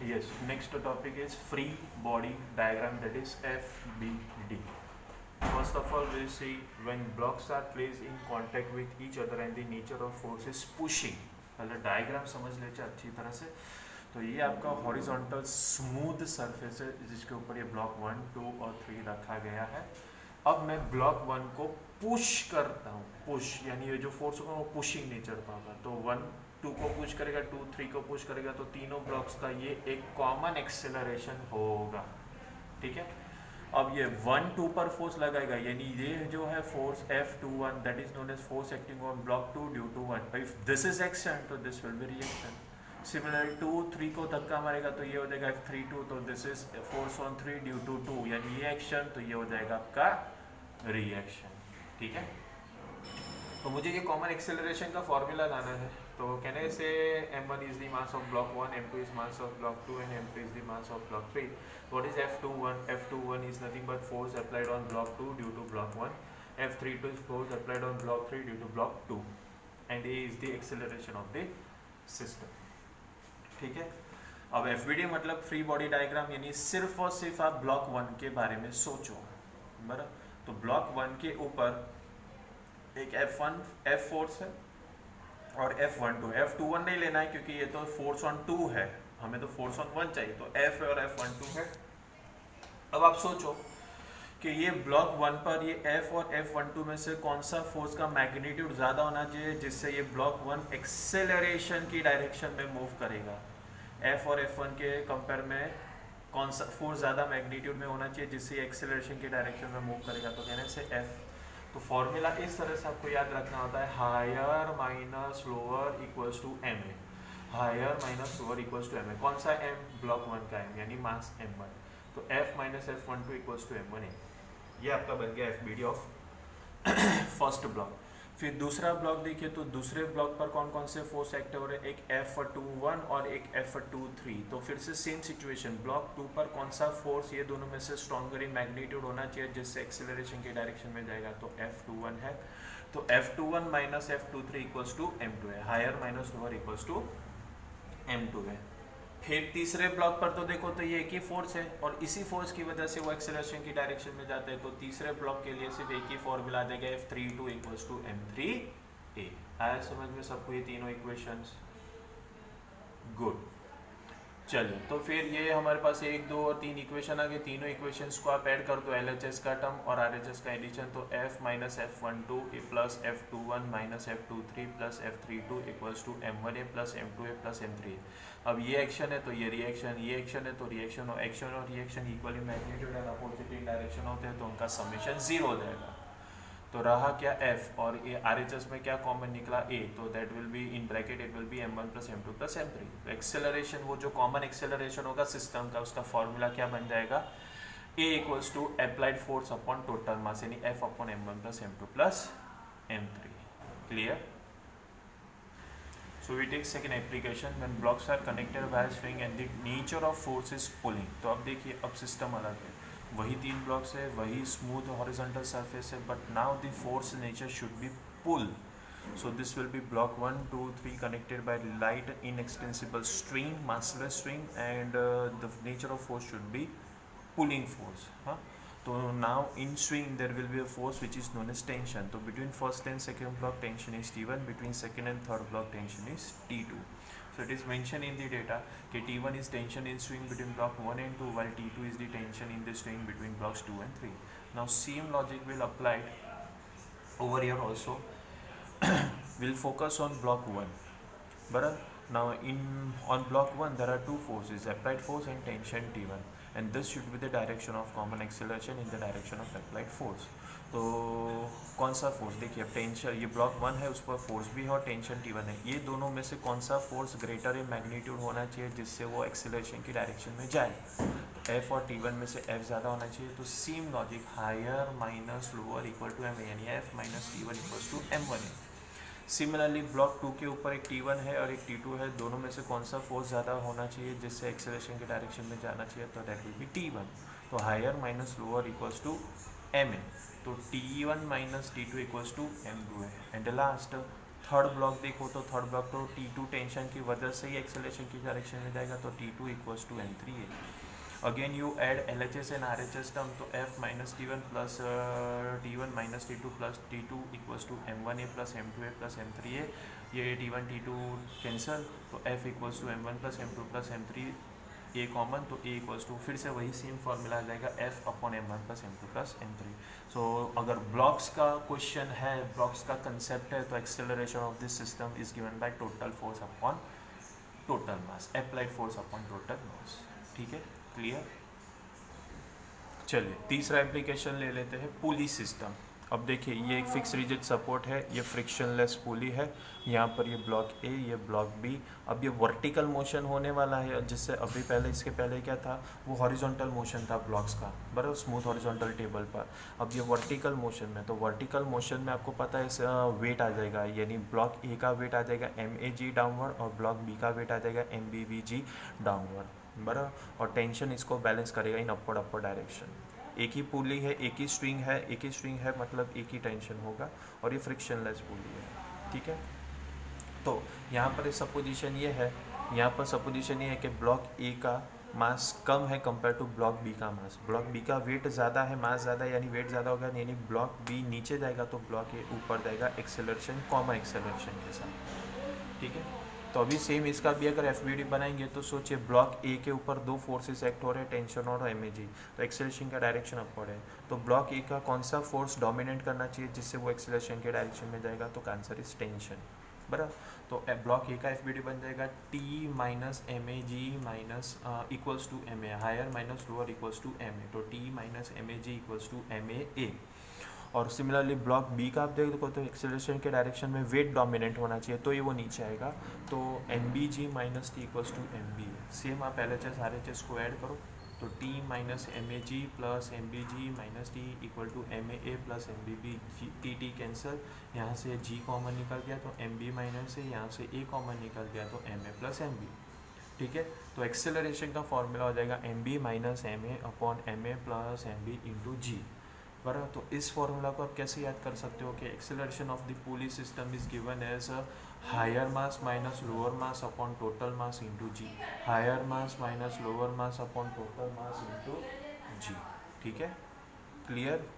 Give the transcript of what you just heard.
Yes, next topic is free body diagram, that is FBD. First of all, we'll see when blocks are placed in contact with each other and the nature of force is pushing. पहले diagram समझ लीजिए अच्छी तरह से। तो ये आपका horizontal smooth surface है जिसके ऊपर ये ब्लॉक 1, 2 और 3 रखा गया है। अब मैं ब्लॉक 1 को पुश करता हूँ, पुश यानी ये जो फोर्स होगा वो पुशिंग नेचर का होगा। तो 1, 2 को पुश करेगा, 2, 3 को पुश करेगा, तो तीनों ब्लॉक्स का ये एक कॉमन एक्सेलरेशन होगा। ठीक है, अब ये 1, 2 पर फोर्स लगाएगा, यानी ये जो है force F21 that is known as force acting on block 2 due to 1। If this is action तो this will be reaction. Similar 2, 3 को धक्का मारेगा तो ये हो जाएगा F32, तो this is force on 3 due to 2, यानी ये एक्शन, तो ये हो जाएगा आपका रिएक्शन। ठीक है, तो मुझे ये कॉमन एक्सेलरेशन का फॉर्मूला लाना है। तो कहने से m1 is the mass of block 1, m2 is mass of block 2 and m3 is the mass of block 3। What is F21? F21 is nothing but force applied on block 2 due to block 1. F32 is force applied on block 3 due to block 2, and A is the acceleration of the system. ठीक है, अब FBD मतलब free body diagram, यानी सिर्फ और सिर्फ आप block 1 के बारे में सोचो। बराबर, तो ब्लॉक 1 के ऊपर एक F फोर्स है और F12। F21 नहीं लेना है क्योंकि ये तो फोर्स ऑन 2 है, हमें तो फोर्स ऑन 1 चाहिए, तो F और F12 है। अब आप सोचो कि ये ब्लॉक 1 पर ये F और F12 में से कौन सा फोर्स का मैग्नीट्यूड ज़्यादा होना चाहिए जिससे ये ब्लॉक 1 एक्सेलरेशन की डायरेक्शन में मूव करेगा। F और F1 के कंपेयर में कौन सा फोर्स ज़्यादा मैग्नीट्यूड में होना चाहिए जिससे एक्सेलरेशन की डायरेक्शन में मूव करेगा, तो कहने से F। तो फॉर्मूला इस तरह से आपको याद रखना होता है, higher minus lower equals to m a. Higher minus lower equals to m a, कौन सा एम? ब्लॉक 1 का एम, यानी मास m1। तो F minus F12 equals to m1 है। ये आपका बन गया FBD ऑफ फर्स्ट ब्लॉक। फिर दूसरा ब्लॉक देखिए, तो दूसरे ब्लॉक पर कौन कौन से फोर्स एक्ट हो रहे हैं? एक F21 और एक F23। तो फिर से सेम सिचुएशन, ब्लॉक 2 पर कौन सा फोर्स, ये दोनों में से स्ट्रॉन्गर इन मैग्नीट्यूड होना चाहिए जिससे एक्सेलरेशन की डायरेक्शन में जाएगा, तो F21 है। तो F21 minus F23 equals to M2 है, higher minus lower equals to M2 है। फिर तीसरे ब्लॉक पर तो देखो तो ये एक ही फोर्स है और इसी फोर्स की वजह से वो एक्सेलरेशन की डायरेक्शन में जाता है, तो तीसरे ब्लॉक के लिए सिर्फ एक ही फॉर्मूला देगा, F32 इक्वल्स टू M3A। आया समझ में सबको ये तीनों इक्वेशंस? गुड, चलिए, तो फिर ये हमारे पास 1, 2 और 3 इक्वेशन आ गए। तीनों इक्वेशंस को आप ऐड कर दो, LHS का टर्म और RHS का एडिशन, तो F minus F12 plus F21 minus F23 plus F32 equals to M1A plus M2A plus M3A। अब ये एक्शन है तो ये रिएक्शन, ये एक्शन है तो रिएक्शन, और एक्शन और reaction equally magnitude and opposite in direction होते हैं तो उनका समेशन 0 हो जाएगा। तो रहा क्या F, और ये RHS में क्या कॉमन निकला A, तो that will be in bracket, it will be M1 plus M2 plus M3। तो एक्सेलरेशन, वो जो कॉमन एक्सेलरेशन होगा सिस्टम का, उसका फॉर्मूला क्या बन जाएगा? A equals to applied force upon total mass, यानी F upon M1 plus M2 plus M3। Clear? So we take second application when blocks are connected by a string and the nature of force is pulling। तो अब देखिए, अब system अलग है, वही 3 blocks है, वही स्मूथ हॉरिजॉन्टल सरफेस है, but now the force nature should be pull. So this will be block 1, 2, 3 connected by light inextensible string, massless string, and the nature of force should be pulling force। हाँ, तो now in swing there will be a force which is known as tension। तो between first and second block tension is T1, between second and third block tension is T2। So it is mentioned in the data that T1 is tension in swing between block 1 and 2, while T2 is the tension in the swing between blocks 2 and 3। Now same logic will apply over here also। We'll focus on block 1, but now on block 1 there are 2 forces, applied force and tension T1, and this should be the direction of common acceleration in the direction of applied force। तो कौन सा force? देखिए, tension, ये block 1 है, उस पर force भी है और टेंशन T1 है, ये दोनों में से कौन सा फोर्स ग्रेटर इन मैग्नीट्यूड होना चाहिए जिससे वो एक्सेलरेशन की डायरेक्शन में जाए? तो F और T1 में से F ज़्यादा होना चाहिए, तो same logic, higher minus lower equal to M, यानी F minus T1 equals to M1 है। सिमिलरली ब्लॉक 2 के ऊपर एक T1 है और एक T2 है, दोनों में से कौन सा फोर्स ज़्यादा होना चाहिए जिससे एक्सेलरेशन की डायरेक्शन में जाना चाहिए? तो दैट विल बी T1। तो higher minus lower equals to M है, तो T1 minus T2 equals to M2 है। एंड लास्ट थर्ड ब्लॉक देखो तो थर्ड ब्लॉक तो T2 टेंशन की वजह से ही एक्सेलरेशन की डायरेक्शन में जाएगा, तो T2 इक्वल्स टू M3 है। Again you add LHS and RHS term, तो F minus T1 plus T1 minus T2 plus T2 equals to M1A plus M2A plus M3A। ये T1 T2 कैंसल, तो F equals to M1 plus M2 plus M3 A common, तो A equals to फिर से वही same formula आ जाएगा F upon M1 plus M2 plus M3। So अगर blocks का क्वेश्चन है, ब्लॉक्स का कंसेप्ट है, तो acceleration of this system is given by total force upon total mass, applied force upon total मास। ठीक है, क्लियर। चलिए तीसरा एप्लीकेशन ले लेते हैं, पुली सिस्टम। अब देखिए ये एक फिक्स रिजिड सपोर्ट है, ये फ्रिक्शनलेस पुली है, यहाँ पर ये ब्लॉक ए, ये ब्लॉक बी। अब ये वर्टिकल मोशन होने वाला है, जिससे अभी पहले इसके पहले क्या था, वो हॉरिजॉन्टल मोशन था ब्लॉक्स का, बराबर, स्मूथ हॉरिजॉन्टल टेबल पर। अब ये वर्टिकल मोशन में, तो वर्टिकल मोशन में आपको पता है वेट आ जाएगा, यानी ब्लॉक ए का वेट आ जाएगा MAG डाउनवर्ड और ब्लॉक बी का वेट आ जाएगा MBBG डाउनवर्ड, बराबर। और टेंशन इसको बैलेंस करेगा इन अपर डायरेक्शन। एक ही पुली है, एक ही स्ट्रिंग है, एक ही स्ट्रिंग है मतलब एक ही टेंशन होगा, और ये फ्रिक्शनलेस पुली है। ठीक है, तो यहाँ पर सपोजिशन ये है, यहाँ पर सपोजिशन ये है कि ब्लॉक ए का मास कम है कंपेयर टू ब्लॉक बी का मास। ब्लॉक बी का वेट ज़्यादा है, मास ज़्यादा है, यानी वेट ज़्यादा होगा, यानी ब्लॉक बी नीचे जाएगा तो ब्लॉक ए ऊपर जाएगा, एक्सेलरेशन कॉमन एक्सेलरेशन के साथ। ठीक है, तो अभी सेम इसका भी अगर FBD बनाएंगे तो सोचिए ब्लॉक ए के ऊपर दो फोर्सेस एक्ट हो रहे हैं, टेंशन और MAG, तो एक्सेलरेशन का डायरेक्शन अपवर्ड है। तो ब्लॉक ए का कौन सा फोर्स डोमिनेट करना चाहिए जिससे वो एक्सेलरेशन के डायरेक्शन में जाएगा, तो आंसर इज टेंशन, बराबर। तो ब्लॉक ए का FBD बन जाएगा T minus MAG minus equals to MA, हायर minus lower equals to MA, तो T minus MAG equals to MAA। और सिमिलरली ब्लॉक बी का आप देखो तो एक्सेलरेशन के डायरेक्शन में वेट डोमिनेंट होना चाहिए, तो ये वो नीचे आएगा, तो MBG minus T equals to MB। Same आप LHS RHS को ऐड करो, तो T minus MAG plus MBG minus T equal to MAA plus MBB, TT cancel, यहाँ से G कॉमन निकल गया तो MB माइनस से, यहाँ से A कॉमन निकल गया तो MA प्लस MB। ठीक है, तो एक्सेलरेशन का फॉर्मूला हो जाएगा MB minus MA upon MA plus MB into G, बराबर। तो इस फॉर्मूला को आप कैसे याद कर सकते हो कि acceleration of the pulley system is given as higher mass minus lower mass upon total mass into G, higher mass minus lower mass upon total mass into G. ठीक है, क्लियर।